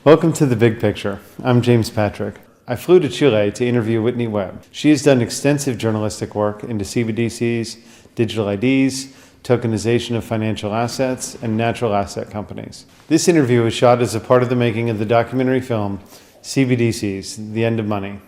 Welcome to The Big Picture. I'm James Patrick. I flew to Chile to interview Vitni Veb. She has done extensive journalistic work into CBDCs, digital IDs, tokenization of financial assets, and natural asset companies. This interview was shot as a part of the making of the documentary film CBDCs, The End of Money.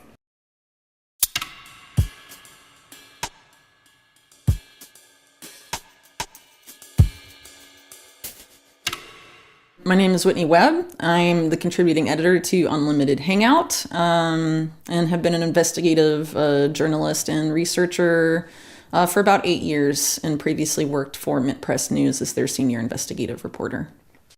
My name is Vitni Veb. I'm the contributing editor to Unlimited Hangout and have been an investigative journalist and researcher for about 8 years and previously worked for Mint Press News as their senior investigative reporter.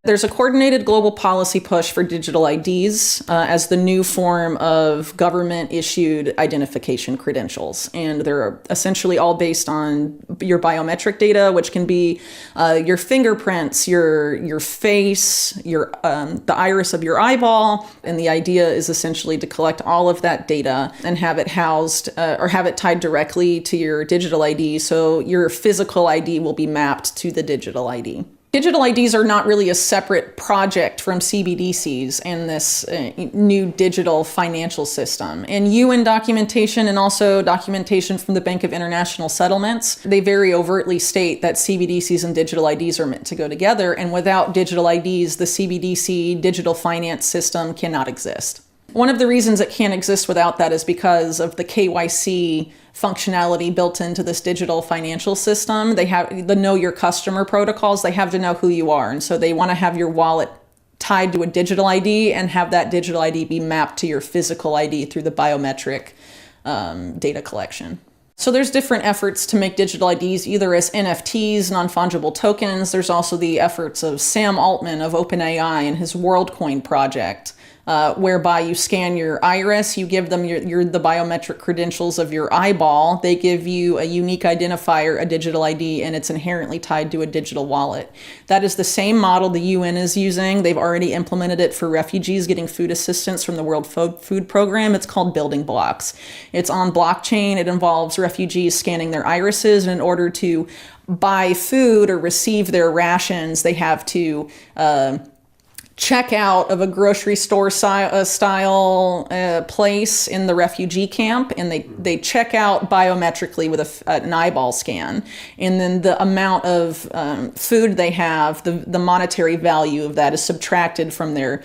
There's a coordinated global policy push for digital IDs as the new form of government-issued identification credentials. And they're essentially all based on your biometric data, which can be your fingerprints, your face, the iris of your eyeball. And the idea is essentially to collect all of that data and have it housed or have it tied directly to your digital ID. So your physical ID will be mapped to the digital ID. Digital IDs are not really a separate project from CBDCs and this new digital financial system. And UN documentation and also documentation from the Bank of International Settlements, they very overtly state that CBDCs and digital IDs are meant to go together. And without digital IDs, the CBDC digital finance system cannot exist. One of the reasons it can't exist without that is because of the KYC functionality built into this digital financial system. They have the know your customer protocols. They have to know who you are. And so they want to have your wallet tied to a digital ID and have that digital ID be mapped to your physical ID through the biometric data collection. So there's different efforts to make digital IDs either as NFTs, non-fungible tokens. There's also the efforts of Sam Altman of OpenAI and his WorldCoin project, whereby you scan your iris, you give them the biometric credentials of your eyeball, they give you a unique identifier, a digital ID, and it's inherently tied to a digital wallet. That is the same model the UN is using. They've already implemented it for refugees getting food assistance from the World Food Program. It's called Building Blocks. It's on blockchain. It involves refugees scanning their irises, and in order to buy food or receive their rations, they have to check out of a grocery store style place in the refugee camp, and they check out biometrically with an eyeball scan. And then the amount of food they have, the monetary value of that is subtracted from their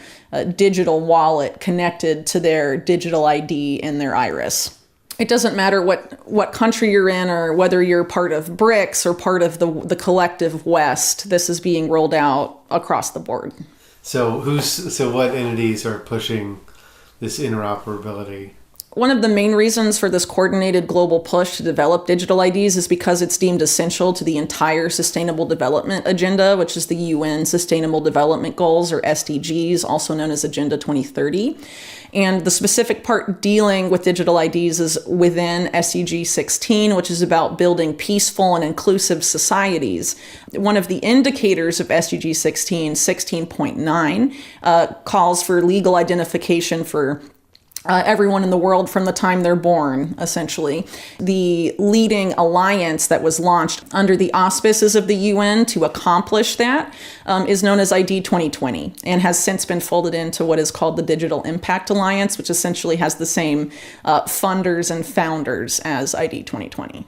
digital wallet connected to their digital ID and their iris. It doesn't matter what country you're in or whether you're part of BRICS or part of the collective West. This is being rolled out across the board. So what entities are pushing this interoperability? One of the main reasons for this coordinated global push to develop digital IDs is because it's deemed essential to the entire Sustainable Development Agenda, which is the UN Sustainable Development Goals, or SDGs, also known as Agenda 2030. And the specific part dealing with digital IDs is within SDG 16, which is about building peaceful and inclusive societies. One of the indicators of SDG 16, 16.9, calls for legal identification for everyone in the world from the time they're born, essentially. The leading alliance that was launched under the auspices of the UN to accomplish that is known as ID 2020 and has since been folded into what is called the Digital Impact Alliance, which essentially has the same funders and founders as ID 2020.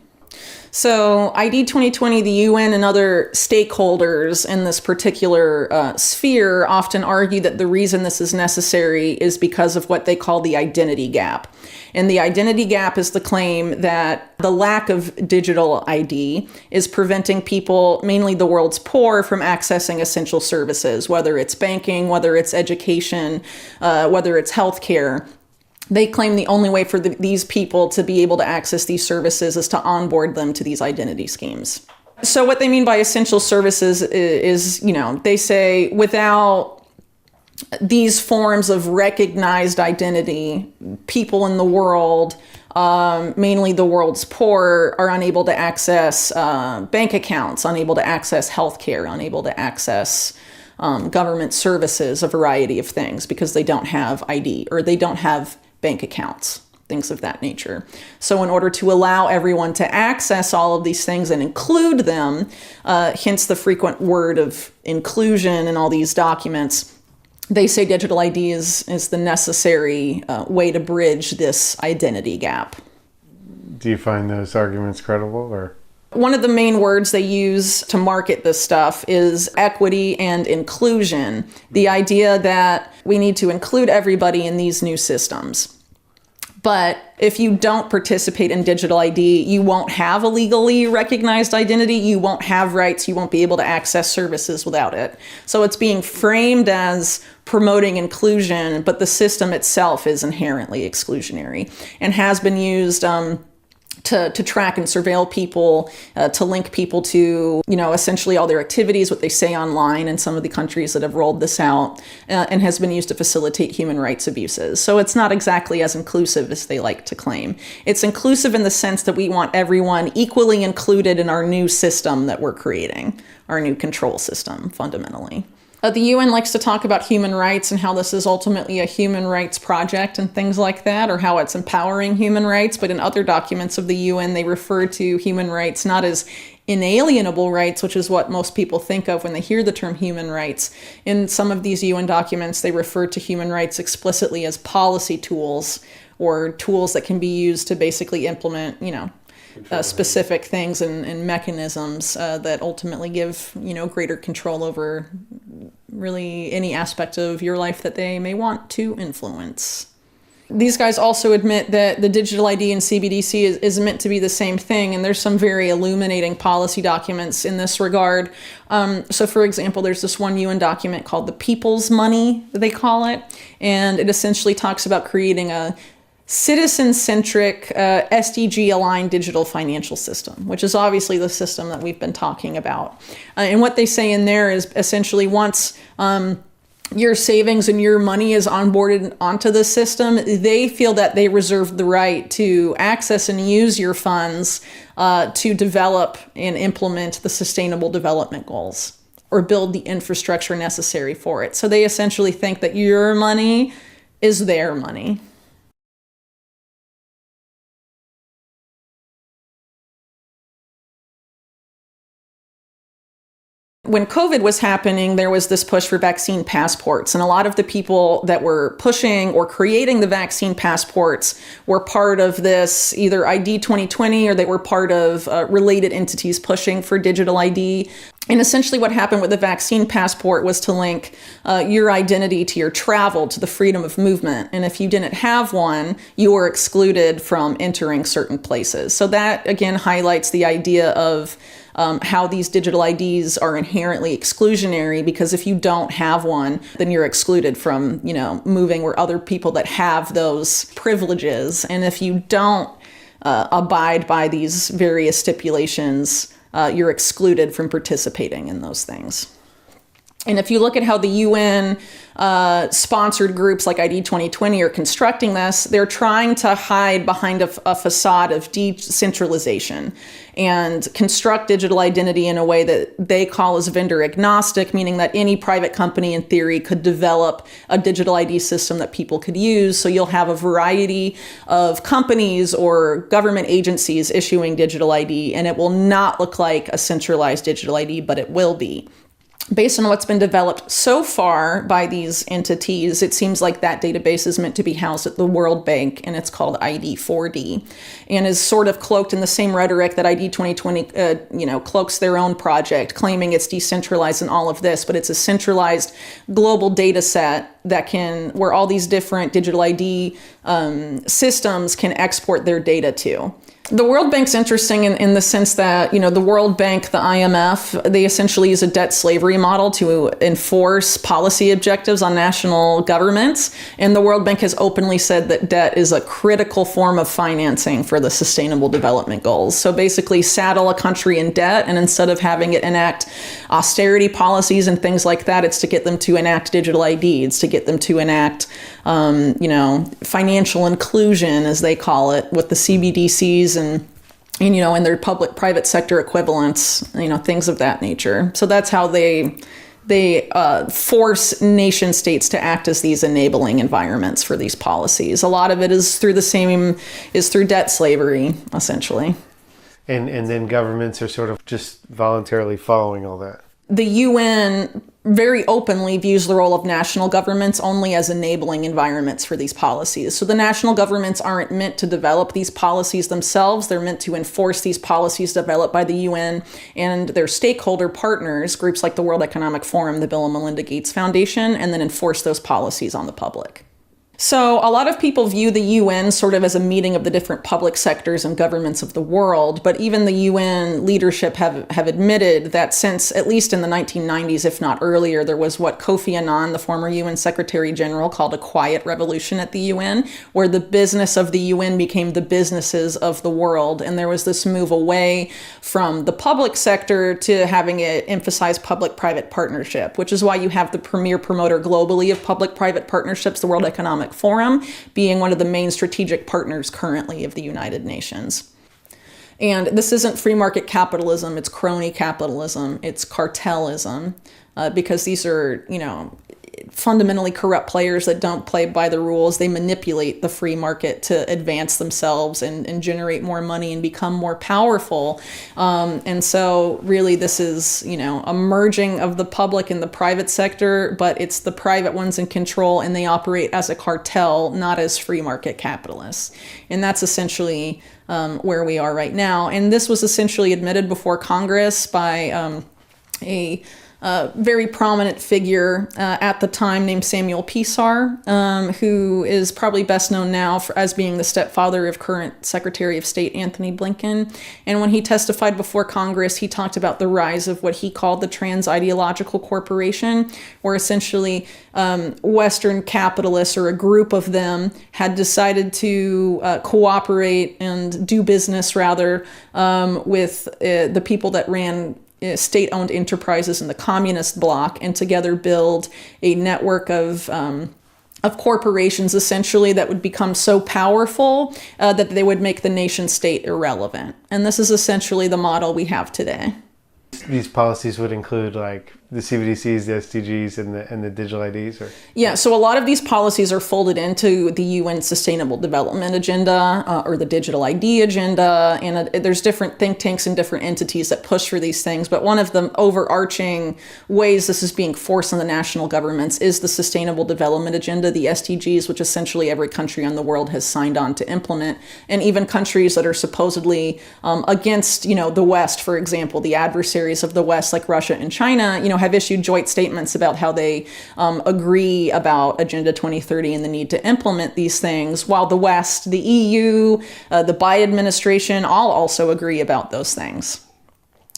So ID 2020, the UN and other stakeholders in this particular sphere often argue that the reason this is necessary is because of what they call the identity gap. And the identity gap is the claim that the lack of digital ID is preventing people, mainly the world's poor, from accessing essential services, whether it's banking, whether it's education, whether it's healthcare. They claim the only way for these people to be able to access these services is to onboard them to these identity schemes. So what they mean by essential services is, they say without these forms of recognized identity, people in the world, mainly the world's poor, are unable to access bank accounts, unable to access healthcare, unable to access government services, a variety of things, because they don't have ID or they don't have bank accounts, things of that nature. So in order to allow everyone to access all of these things and include them, hence the frequent word of inclusion in all these documents, they say digital ID is the necessary way to bridge this identity gap. Do you find those arguments credible, or? One of the main words they use to market this stuff is equity and inclusion. The idea that we need to include everybody in these new systems. But if you don't participate in digital ID, you won't have a legally recognized identity, you won't have rights, you won't be able to access services without it. So it's being framed as promoting inclusion, but the system itself is inherently exclusionary and has been used to track and surveil people, to link people to, essentially all their activities, what they say online in some of the countries that have rolled this out, and has been used to facilitate human rights abuses. So it's not exactly as inclusive as they like to claim. It's inclusive in the sense that we want everyone equally included in our new system that we're creating, our new control system, fundamentally. The UN likes to talk about human rights and how this is ultimately a human rights project and things like that, or how it's empowering human rights. But in other documents of the UN, they refer to human rights not as inalienable rights, which is what most people think of when they hear the term human rights. In some of these UN documents, they refer to human rights explicitly as policy tools, or tools that can be used to basically implement, specific things and mechanisms that ultimately give, greater control over really any aspect of your life that they may want to influence. These guys also admit that the digital ID and CBDC is meant to be the same thing, and there's some very illuminating policy documents in this regard. So, for example, there's this one UN document called the People's Money, they call it, and it essentially talks about creating a citizen-centric, SDG-aligned digital financial system, which is obviously the system that we've been talking about. And what they say in there is essentially once your savings and your money is onboarded onto the system, they feel that they reserve the right to access and use your funds to develop and implement the Sustainable Development Goals or build the infrastructure necessary for it. So they essentially think that your money is their money. When COVID was happening, there was this push for vaccine passports, and a lot of the people that were pushing or creating the vaccine passports were part of this either ID 2020 or they were part of related entities pushing for digital ID. And essentially what happened with the vaccine passport was to link your identity to your travel, to the freedom of movement. And if you didn't have one, you were excluded from entering certain places. So that, again, highlights the idea of how these digital IDs are inherently exclusionary, because if you don't have one, then you're excluded from, moving where other people that have those privileges. And if you don't abide by these various stipulations, you're excluded from participating in those things. And if you look at how the UN sponsored groups like ID 2020 are constructing this, they're trying to hide behind a facade of decentralization and construct digital identity in a way that they call as vendor agnostic, meaning that any private company in theory could develop a digital ID system that people could use. So you'll have a variety of companies or government agencies issuing digital ID, and it will not look like a centralized digital ID, but it will be. Based on what's been developed so far by these entities, it seems like that database is meant to be housed at the World Bank, and it's called ID4D, and is sort of cloaked in the same rhetoric that ID 2020, cloaks their own project, claiming it's decentralized and all of this, but it's a centralized global data set where all these different digital ID systems can export their data to. The World Bank's interesting in the sense that, the World Bank, the IMF, they essentially use a debt slavery model to enforce policy objectives on national governments. And the World Bank has openly said that debt is a critical form of financing for the Sustainable Development Goals. So basically saddle a country in debt, and instead of having it enact austerity policies and things like that, it's to get them to enact digital ID. It's to get them to enact, financial inclusion, as they call it, with the CBDCs and their public-private sector equivalents, things of that nature. So that's how they force nation states to act as these enabling environments for these policies. A lot of it is through debt slavery, essentially. And then governments are sort of just voluntarily following all that. The UN very openly views the role of national governments only as enabling environments for these policies. So the national governments aren't meant to develop these policies themselves. They're meant to enforce these policies developed by the UN and their stakeholder partners, groups like the World Economic Forum, the Bill and Melinda Gates Foundation, and then enforce those policies on the public. So a lot of people view the UN sort of as a meeting of the different public sectors and governments of the world, but even the UN leadership have admitted that since at least in the 1990s, if not earlier, there was what Kofi Annan, the former UN Secretary General, called a quiet revolution at the UN, where the business of the UN became the businesses of the world. And there was this move away from the public sector to having it emphasize public-private partnership, which is why you have the premier promoter globally of public-private partnerships, the World Economic Forum, being one of the main strategic partners currently of the United Nations. And this isn't free market capitalism, it's crony capitalism, it's cartelism, because these are, fundamentally corrupt players that don't play by the rules. They manipulate the free market to advance themselves and generate more money and become more powerful. And so really this is, a merging of the public and the private sector, but it's the private ones in control and they operate as a cartel, not as free market capitalists. And that's essentially where we are right now. And this was essentially admitted before Congress by a very prominent figure at the time named Samuel Pisar, who is probably best known now as being the stepfather of current Secretary of State Anthony Blinken. And when he testified before Congress, he talked about the rise of what he called the trans-ideological corporation, where essentially Western capitalists, or a group of them, had decided to cooperate and do business rather with the people that ran state-owned enterprises in the communist bloc, and together build a network of corporations essentially that would become so powerful that they would make the nation state irrelevant. And this is essentially the model we have today. These policies would include like the CBDCs, the SDGs, and the digital IDs? Or? Yeah, so a lot of these policies are folded into the UN Sustainable Development Agenda or the Digital ID Agenda, and there's different think tanks and different entities that push for these things, but one of the overarching ways this is being forced on the national governments is the Sustainable Development Agenda, the SDGs, which essentially every country in the world has signed on to implement, and even countries that are supposedly against, the West, for example, the adversaries of the West like Russia and China, have issued joint statements about how they agree about Agenda 2030 and the need to implement these things, while the West, the EU, the Biden administration all also agree about those things.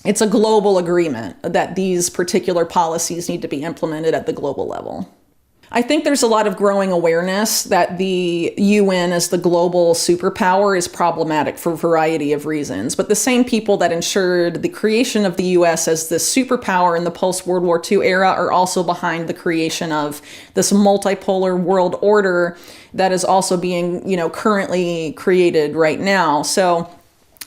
It's a global agreement that these particular policies need to be implemented at the global level. I think there's a lot of growing awareness that the UN as the global superpower is problematic for a variety of reasons. But the same people that ensured the creation of the US as this superpower in the post-World War II era are also behind the creation of this multipolar world order that is also being, currently created right now. So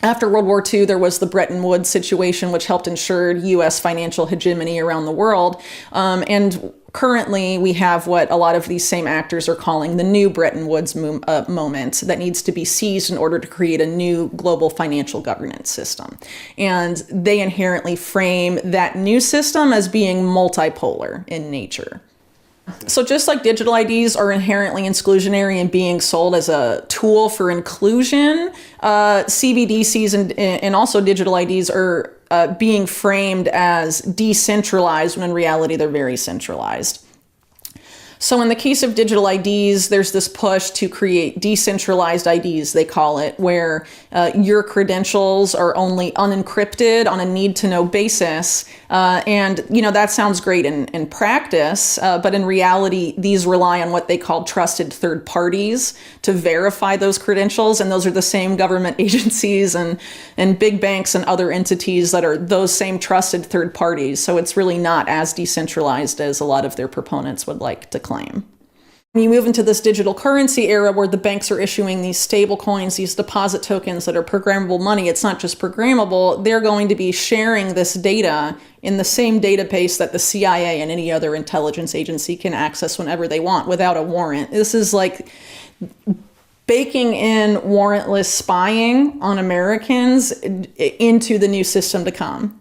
after World War II, there was the Bretton Woods situation, which helped ensure U.S. financial hegemony around the world. And currently, we have what a lot of these same actors are calling the new Bretton Woods moment that needs to be seized in order to create a new global financial governance system. And they inherently frame that new system as being multipolar in nature. So just like digital IDs are inherently exclusionary and being sold as a tool for inclusion, CBDCs and also digital IDs are being framed as decentralized when in reality they're very centralized. So in the case of digital IDs, there's this push to create decentralized IDs, they call it, where your credentials are only unencrypted on a need-to-know basis. And, that sounds great in practice, but in reality, these rely on what they call trusted third parties to verify those credentials. And those are the same government agencies and big banks and other entities that are those same trusted third parties. So it's really not as decentralized as a lot of their proponents would like to claim. When you move into this digital currency era where the banks are issuing these stable coins, these deposit tokens that are programmable money, it's not just programmable, they're going to be sharing this data in the same database that the CIA and any other intelligence agency can access whenever they want without a warrant. This is like baking in warrantless spying on Americans into the new system to come.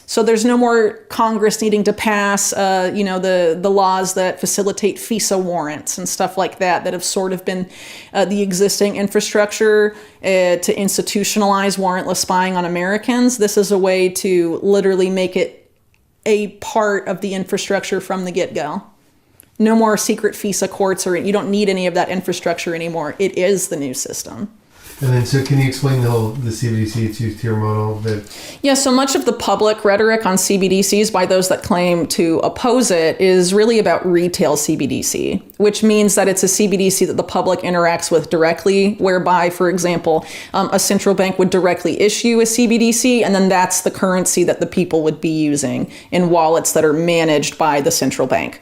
So there's no more Congress needing to pass, the laws that facilitate FISA warrants and stuff like that have sort of been the existing infrastructure to institutionalize warrantless spying on Americans. This is a way to literally make it a part of the infrastructure from the get-go. No more secret FISA courts, or you don't need any of that infrastructure anymore. It is the new system. And then, so can you explain the CBDC two-tier model? Yeah, so much of the public rhetoric on CBDCs by those that claim to oppose it is really about retail CBDC, which means that it's a CBDC that the public interacts with directly, whereby, for example, a central bank would directly issue a CBDC, and then that's the currency that the people would be using in wallets that are managed by the central bank.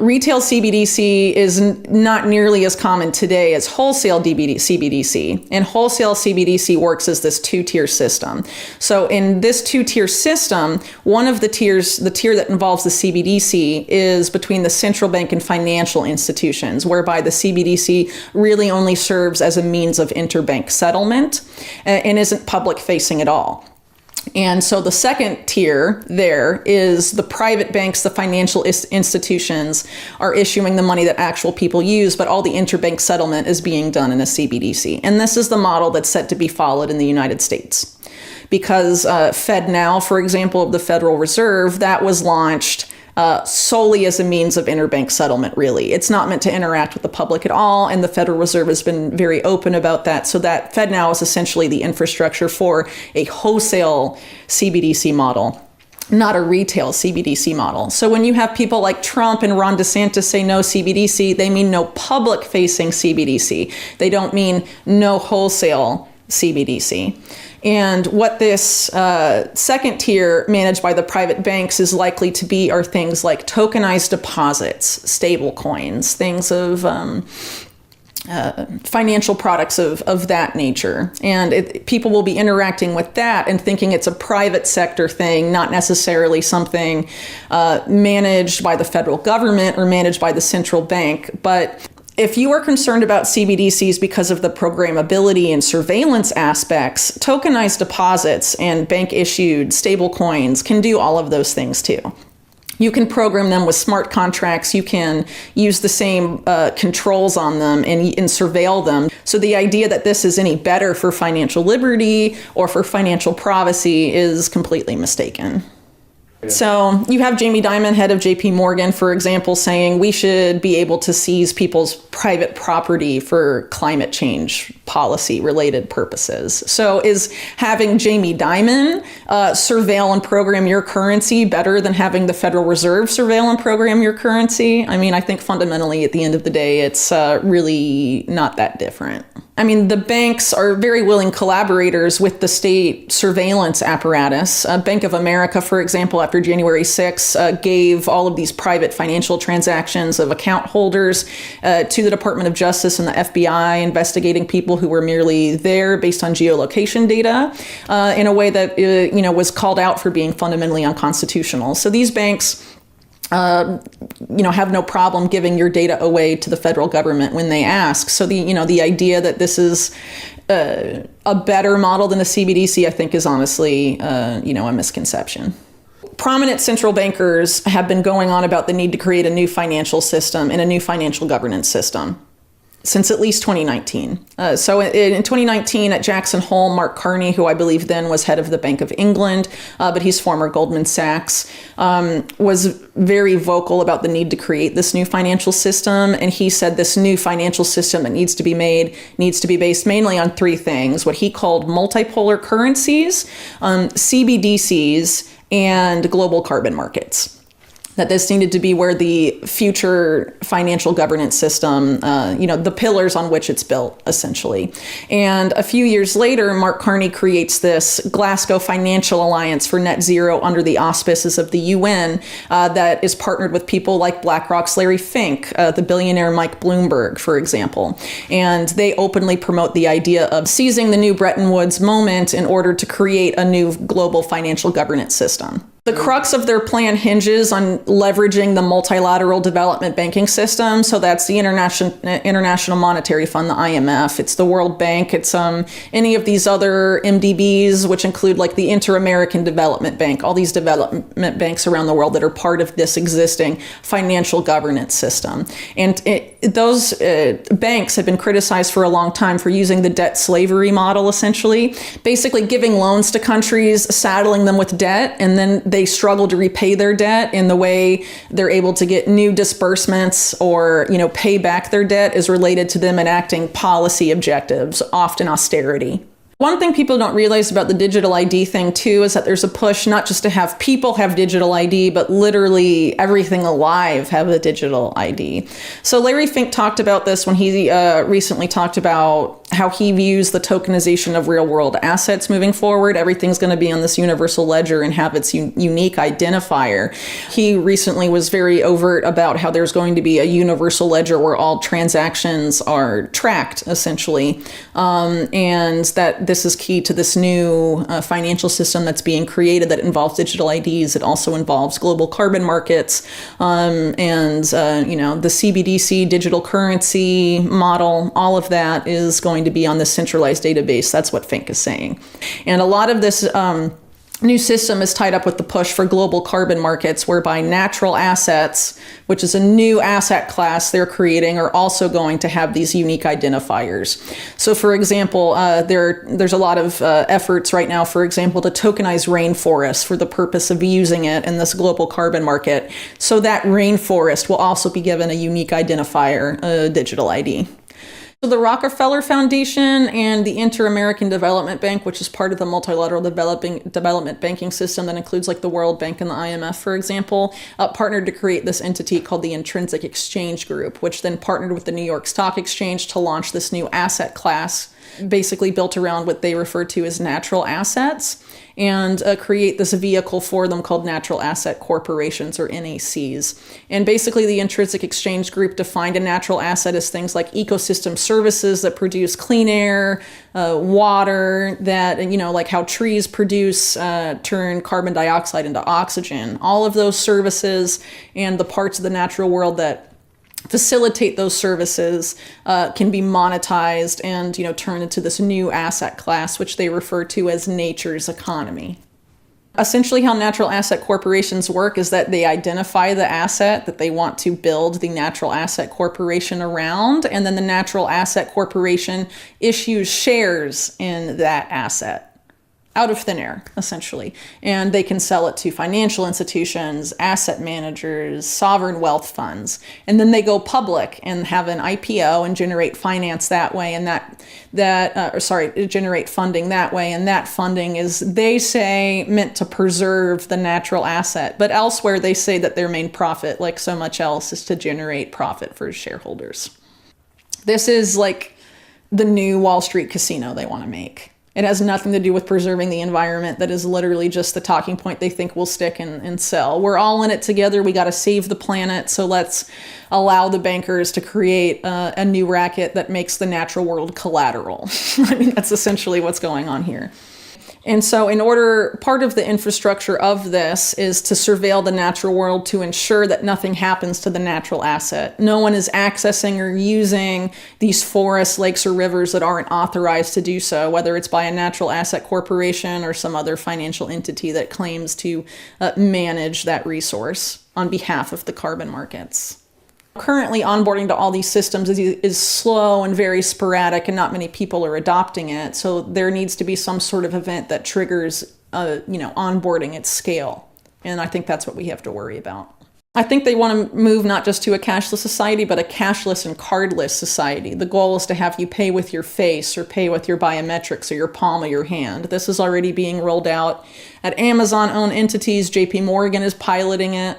Retail CBDC is not nearly as common today as wholesale CBDC. And wholesale CBDC works as this two-tier system. So in this two-tier system, one of the tiers, the tier that involves the CBDC, is between the central bank and financial institutions, whereby the CBDC really only serves as a means of interbank settlement and isn't public-facing at all. And so the second tier there is the private banks, the financial institutions are issuing the money that actual people use, but all the interbank settlement is being done in a CBDC. And this is the model that's set to be followed in the United States. Because FedNow, for example, of the Federal Reserve, that was launched solely as a means of interbank settlement, really. It's not meant to interact with the public at all, and the Federal Reserve has been very open about that. So that FedNow is essentially the infrastructure for a wholesale CBDC model, not a retail CBDC model. So when you have people like Trump and Ron DeSantis say no CBDC, they mean no public-facing CBDC. They don't mean no wholesale CBDC. And what this second tier managed by the private banks is likely to be are things like tokenized deposits, stable coins, things of financial products of that nature. And people will be interacting with that and thinking it's a private sector thing, not necessarily something managed by the federal government or managed by the central bank. But if you are concerned about CBDCs because of the programmability and surveillance aspects, tokenized deposits and bank-issued stablecoins can do all of those things too. You can program them with smart contracts. You can use the same controls on them and surveil them. So the idea that this is any better for financial liberty or for financial privacy is completely mistaken. So you have Jamie Dimon, head of JP Morgan, for example, saying we should be able to seize people's private property for climate change policy related purposes. So is having Jamie Dimon surveil and program your currency better than having the Federal Reserve surveil and program your currency? I mean, I think fundamentally at the end of the day, it's really not that different. I mean, the banks are very willing collaborators with the state surveillance apparatus. Bank of America, for example, after January 6th, gave all of these private financial transactions of account holders to the Department of Justice and the FBI, investigating people who were merely there based on geolocation data in a way that was called out for being fundamentally unconstitutional. So these banks have no problem giving your data away to the federal government when they ask. So the idea that this is a better model than a CBDC, I think, is honestly, a misconception. Prominent central bankers have been going on about the need to create a new financial system and a new financial governance system since at least 2019. So in 2019 at Jackson Hole, Mark Carney, who I believe then was head of the Bank of England, but he's former Goldman Sachs, was very vocal about the need to create this new financial system. And he said this new financial system that needs to be made needs to be based mainly on three things: what he called multipolar currencies, CBDCs, and global carbon markets. That this needed to be where the future financial governance system, the pillars on which it's built, essentially. And a few years later, Mark Carney creates this Glasgow Financial Alliance for Net Zero under the auspices of the UN that is partnered with people like BlackRock's Larry Fink, the billionaire Mike Bloomberg, for example. And they openly promote the idea of seizing the new Bretton Woods moment in order to create a new global financial governance system. The crux of their plan hinges on leveraging the multilateral development banking system. So that's the International Monetary Fund, the IMF. It's the World Bank. It's any of these other MDBs, which include like the Inter-American Development Bank, all these development banks around the world that are part of this existing financial governance system. And those banks have been criticized for a long time for using the debt slavery model, essentially, basically giving loans to countries, saddling them with debt, and then they struggle to repay their debt, in the way they're able to get new disbursements or, pay back their debt is related to them enacting policy objectives, often austerity. One thing people don't realize about the digital ID thing too is that there's a push not just to have people have digital ID, but literally everything alive have a digital ID. So Larry Fink talked about this when he recently talked about how he views the tokenization of real world assets moving forward. Everything's going to be on this universal ledger and have its unique identifier. He recently was very overt about how there's going to be a universal ledger where all transactions are tracked, essentially, and that this is key to this new financial system that's being created that involves digital IDs. It also involves global carbon markets and the CBDC digital currency model. All of that is going to be on this centralized database. That's what Fink is saying. And a lot of this new system is tied up with the push for global carbon markets, whereby natural assets, which is a new asset class they're creating, are also going to have these unique identifiers. So for example, there's a lot of efforts right now, for example, to tokenize rainforests for the purpose of using it in this global carbon market. So that rainforest will also be given a unique identifier, a digital ID. So the Rockefeller Foundation and the Inter-American Development Bank, which is part of the multilateral development banking system that includes like the World Bank and the IMF, for example, partnered to create this entity called the Intrinsic Exchange Group, which then partnered with the New York Stock Exchange to launch this new asset class, basically built around what they refer to as natural assets, and create this vehicle for them called natural asset corporations, or NACs. And basically the Intrinsic Exchange Group defined a natural asset as things like ecosystem services that produce clean air, water, that, like how trees produce, turn carbon dioxide into oxygen. All of those services and the parts of the natural world that facilitate those services can be monetized and turned into this new asset class, which they refer to as nature's economy. Essentially, how natural asset corporations work is that they identify the asset that they want to build the natural asset corporation around, and then the natural asset corporation issues shares in that asset out of thin air, essentially. And they can sell it to financial institutions, asset managers, sovereign wealth funds. And then they go public and have an IPO and generate finance that way, and generate funding that way. And that funding is, they say, meant to preserve the natural asset. But elsewhere, they say that their main profit, like so much else, is to generate profit for shareholders. This is like the new Wall Street casino they want to make. It has nothing to do with preserving the environment. That is literally just the talking point they think will stick and sell. We're all in it together. We got to save the planet. So let's allow the bankers to create a new racket that makes the natural world collateral. I mean, that's essentially what's going on here. And so part of the infrastructure of this is to surveil the natural world to ensure that nothing happens to the natural asset. No one is accessing or using these forests, lakes, or rivers that aren't authorized to do so, whether it's by a natural asset corporation or some other financial entity that claims to manage that resource on behalf of the carbon markets. Currently, onboarding to all these systems is slow and very sporadic, and not many people are adopting it. So there needs to be some sort of event that triggers, onboarding at scale. And I think that's what we have to worry about. I think they want to move not just to a cashless society, but a cashless and cardless society. The goal is to have you pay with your face or pay with your biometrics or your palm of your hand. This is already being rolled out at Amazon-owned entities. JP Morgan is piloting it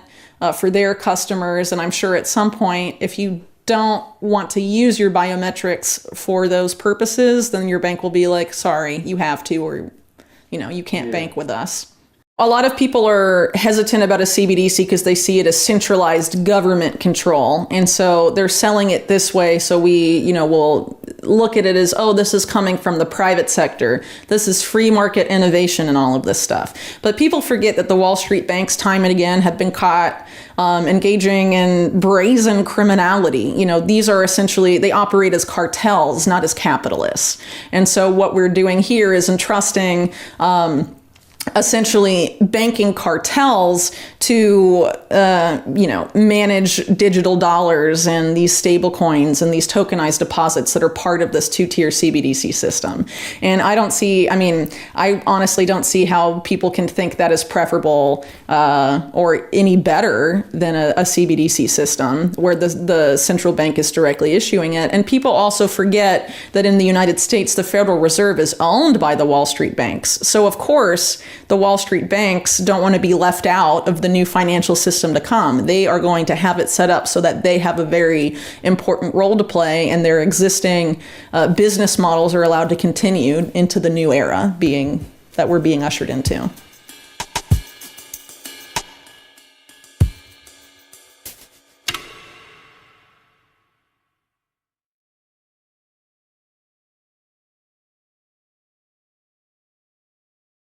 for their customers. And I'm sure at some point, if you don't want to use your biometrics for those purposes, then your bank will be like, sorry, you have to, or, you can't bank with us. A lot of people are hesitant about a CBDC because they see it as centralized government control. And so they're selling it this way. So we, will look at it as, oh, this is coming from the private sector. This is free market innovation and all of this stuff. But people forget that the Wall Street banks time and again have been caught engaging in brazen criminality. These are essentially, they operate as cartels, not as capitalists. And so what we're doing here is entrusting essentially banking cartels to, manage digital dollars and these stable coins and these tokenized deposits that are part of this two-tier CBDC system. And I honestly don't see how people can think that is preferable or any better than a CBDC system where the central bank is directly issuing it. And people also forget that in the United States, the Federal Reserve is owned by the Wall Street banks. So of course, the Wall Street banks don't want to be left out of the new financial system to come. They are going to have it set up so that they have a very important role to play, and their existing business models are allowed to continue into the new era that we're being ushered into.